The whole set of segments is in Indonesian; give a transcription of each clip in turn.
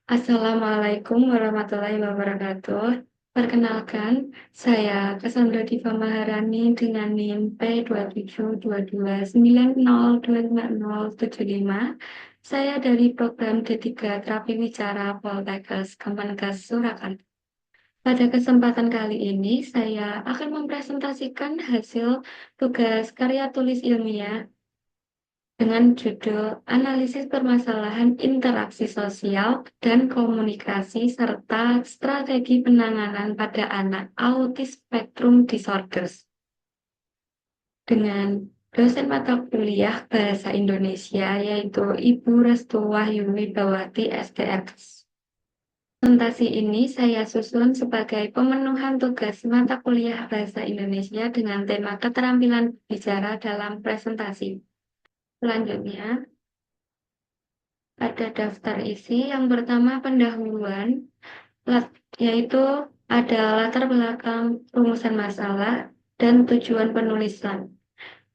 Assalamualaikum warahmatullahi wabarakatuh. Perkenalkan, saya Cassandra Diva Maharani dengan NIM P27229025075. Saya dari program D3 Terapi Wicara Poltekkes Kemenkes Surakarta. Pada kesempatan kali ini, saya akan mempresentasikan hasil tugas karya tulis ilmiah dengan judul Analisis Permasalahan Interaksi Sosial dan Komunikasi serta Strategi Penanganan pada Anak Autis Spectrum Disorders dengan dosen mata kuliah Bahasa Indonesia yaitu Ibu Restu Wahyuni Bawati SDX. Presentasi ini saya susun sebagai pemenuhan tugas mata kuliah Bahasa Indonesia dengan tema keterampilan bicara dalam presentasi. Selanjutnya, ada daftar isi. Yang pertama pendahuluan, yaitu ada latar belakang rumusan masalah dan tujuan penulisan.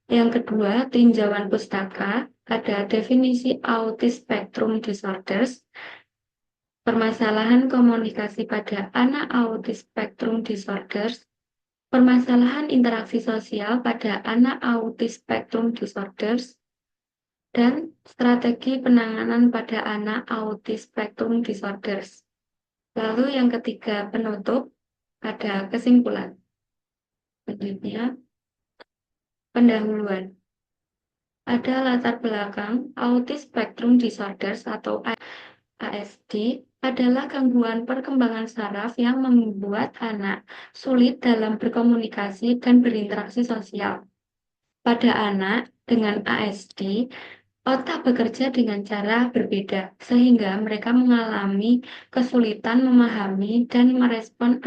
Yang kedua, tinjauan pustaka, ada definisi autis spectrum disorders, permasalahan komunikasi pada anak autis spectrum disorders, permasalahan interaksi sosial pada anak autis spectrum disorders, dan strategi penanganan pada anak autis spectrum disorders. Lalu yang ketiga, penutup, ada kesimpulan. Selanjutnya, pendahuluan. Ada latar belakang autis spectrum disorders atau ASD adalah gangguan perkembangan saraf yang membuat anak sulit dalam berkomunikasi dan berinteraksi sosial. Pada anak dengan ASD, otak bekerja dengan cara berbeda, sehingga mereka mengalami kesulitan memahami dan merespon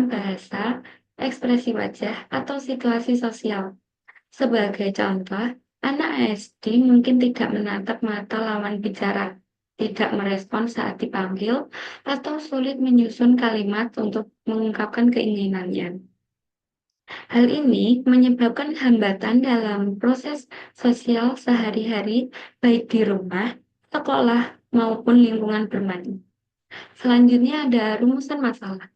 bahasa, ekspresi wajah, atau situasi sosial. Sebagai contoh, anak ASD mungkin tidak menatap mata lawan bicara, tidak merespon saat dipanggil, atau sulit menyusun kalimat untuk mengungkapkan keinginannya. Hal ini menyebabkan hambatan dalam proses sosial sehari-hari, baik di rumah, sekolah, maupun lingkungan bermain. Selanjutnya ada rumusan masalah,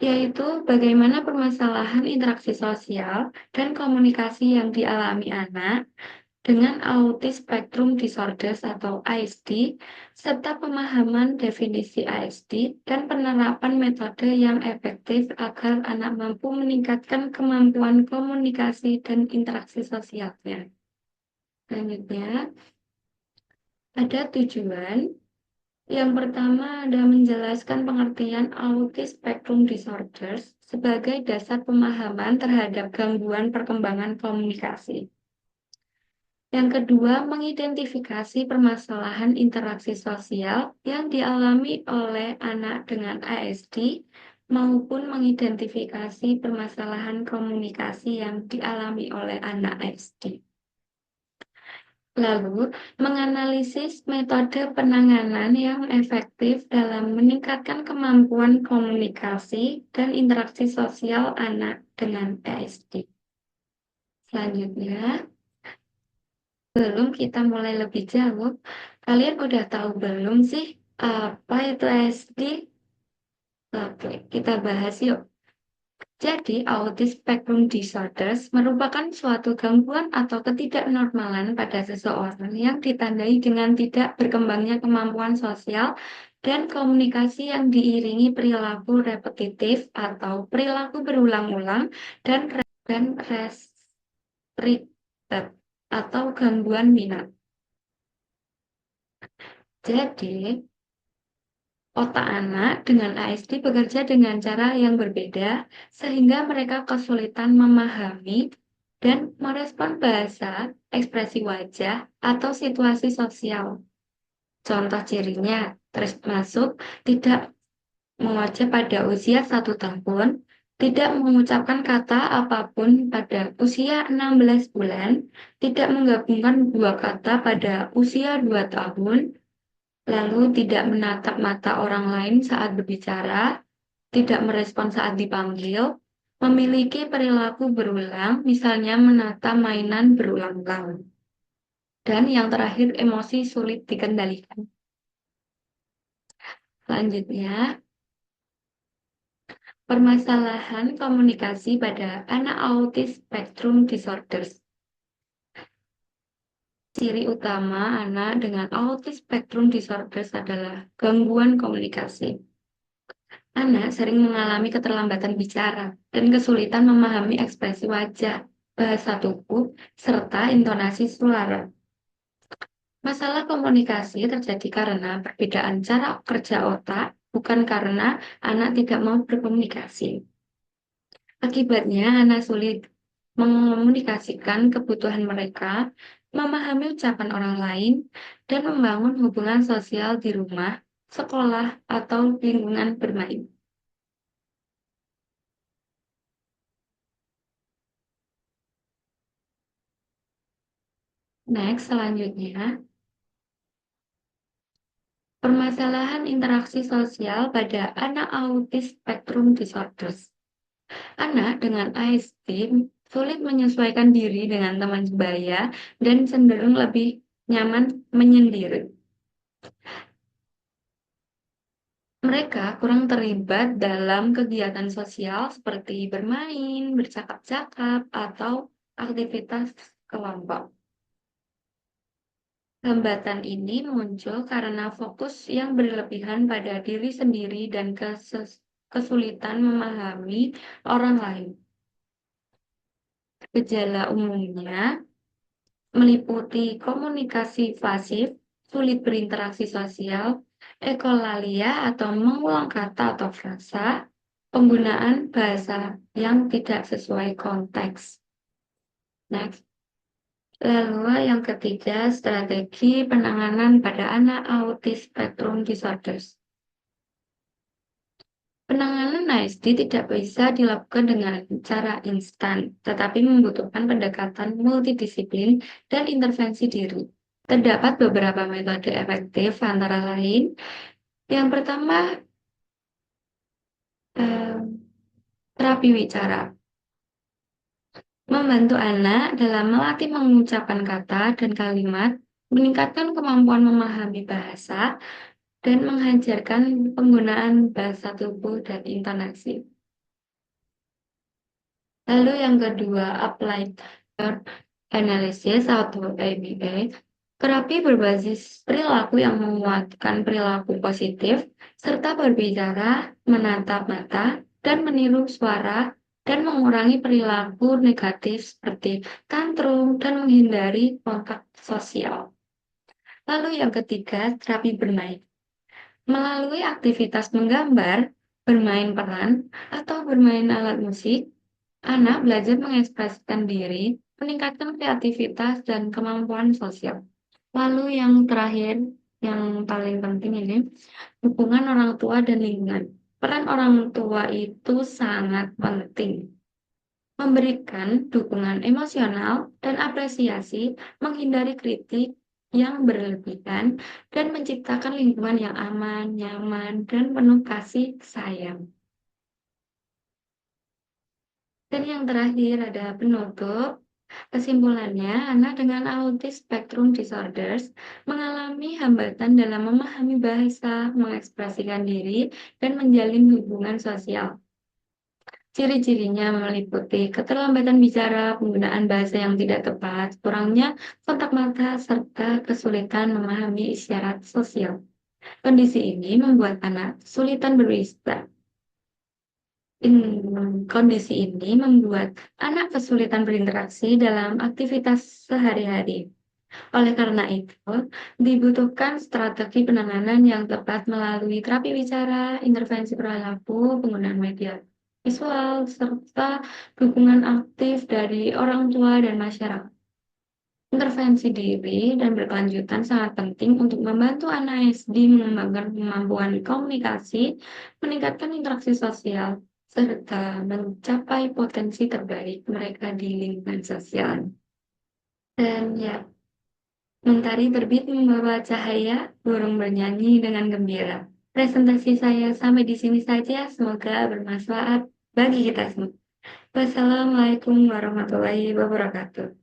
yaitu bagaimana permasalahan interaksi sosial dan komunikasi yang dialami anak dengan autis spectrum disorders atau ASD, serta pemahaman definisi ASD dan penerapan metode yang efektif agar anak mampu meningkatkan kemampuan komunikasi dan interaksi sosialnya. Selanjutnya, ada tujuan. Yang pertama ada menjelaskan pengertian autis spectrum disorders sebagai dasar pemahaman terhadap gangguan perkembangan komunikasi. Yang kedua, mengidentifikasi permasalahan interaksi sosial yang dialami oleh anak dengan ASD maupun mengidentifikasi permasalahan komunikasi yang dialami oleh anak ASD. Lalu, menganalisis metode penanganan yang efektif dalam meningkatkan kemampuan komunikasi dan interaksi sosial anak dengan ASD. Selanjutnya, sebelum kita mulai lebih jauh, kalian udah tahu belum sih apa itu ASD? Oke, kita bahas yuk. Jadi, autism spectrum disorders merupakan suatu gangguan atau ketidaknormalan pada seseorang yang ditandai dengan tidak berkembangnya kemampuan sosial dan komunikasi yang diiringi perilaku repetitif atau perilaku berulang-ulang dan restricted atau gangguan minat. Jadi, otak anak dengan ASD bekerja dengan cara yang berbeda, sehingga mereka kesulitan memahami dan merespon bahasa, ekspresi wajah, atau situasi sosial. Contoh cirinya termasuk tidak mengajar pada usia 1 tahun, tidak mengucapkan kata apapun pada usia 16 bulan, tidak menggabungkan dua kata pada usia 2 tahun, lalu tidak menatap mata orang lain saat berbicara, tidak merespon saat dipanggil, memiliki perilaku berulang, misalnya menata mainan berulang-ulang. Dan yang terakhir, emosi sulit dikendalikan. Selanjutnya, permasalahan komunikasi pada anak autis spectrum disorders. Ciri utama anak dengan autis spectrum disorders adalah gangguan komunikasi. Anak sering mengalami keterlambatan bicara dan kesulitan memahami ekspresi wajah, bahasa tubuh, serta intonasi suara. Masalah komunikasi terjadi karena perbedaan cara kerja otak, bukan karena anak tidak mau berkomunikasi. Akibatnya, anak sulit mengomunikasikan kebutuhan mereka, memahami ucapan orang lain, dan membangun hubungan sosial di rumah, sekolah, atau lingkungan bermain. Next, selanjutnya, permasalahan interaksi sosial pada anak autis spectrum disorders. Anak dengan ASD sulit menyesuaikan diri dengan teman sebaya dan cenderung lebih nyaman menyendiri. Mereka kurang terlibat dalam kegiatan sosial seperti bermain, bercakap-cakap, atau aktivitas kelompok. Hambatan ini muncul karena fokus yang berlebihan pada diri sendiri dan kesulitan memahami orang lain. Gejala umumnya meliputi komunikasi pasif, sulit berinteraksi sosial, ekolalia atau mengulang kata atau frasa, penggunaan bahasa yang tidak sesuai konteks. Next. Lalu yang ketiga, strategi penanganan pada anak autis spectrum disorders. Penanganan ASD tidak bisa dilakukan dengan cara instan, tetapi membutuhkan pendekatan multidisiplin dan intervensi diri. Terdapat beberapa metode efektif antara lain. Yang pertama, eh, terapi wicara. Membantu anak dalam melatih mengucapkan kata dan kalimat, meningkatkan kemampuan memahami bahasa, dan mengajarkan penggunaan bahasa tubuh dan intonasi. Lalu yang kedua, Applied Behavior Analysis atau ABA. Terapi berbasis perilaku yang menguatkan perilaku positif, serta berbicara, menatap mata, dan meniru suara, dan mengurangi perilaku negatif seperti tantrum dan menghindari kontak sosial. Lalu yang ketiga, terapi bermain. Melalui aktivitas menggambar, bermain peran, atau bermain alat musik, anak belajar mengekspresikan diri, meningkatkan kreativitas dan kemampuan sosial. Lalu yang terakhir, yang paling penting ini, hubungan orang tua dan lingkungan. Peran orang tua itu sangat penting. Memberikan dukungan emosional dan apresiasi, menghindari kritik yang berlebihan, dan menciptakan lingkungan yang aman, nyaman, dan penuh kasih sayang. Dan yang terakhir ada penutup. Kesimpulannya, anak dengan autis spectrum disorders mengalami hambatan dalam memahami bahasa, mengekspresikan diri, dan menjalin hubungan sosial. Ciri-cirinya meliputi keterlambatan bicara, penggunaan bahasa yang tidak tepat, kurangnya kontak mata, serta kesulitan memahami isyarat sosial. Kondisi ini membuat anak kesulitan berbicara. Kondisi ini membuat anak kesulitan berinteraksi dalam aktivitas sehari-hari. Oleh karena itu, dibutuhkan strategi penanganan yang tepat melalui terapi bicara, intervensi perilaku, penggunaan media visual, serta dukungan aktif dari orang tua dan masyarakat. Intervensi diri dan berkelanjutan sangat penting untuk membantu anak SD mengembangkan kemampuan komunikasi, meningkatkan interaksi sosial, serta mencapai potensi terbaik mereka di lingkungan sosial. Dan ya, mentari terbit membawa cahaya, burung bernyanyi dengan gembira. Presentasi saya sampai di sini saja, semoga bermanfaat bagi kita semua. Wassalamualaikum warahmatullahi wabarakatuh.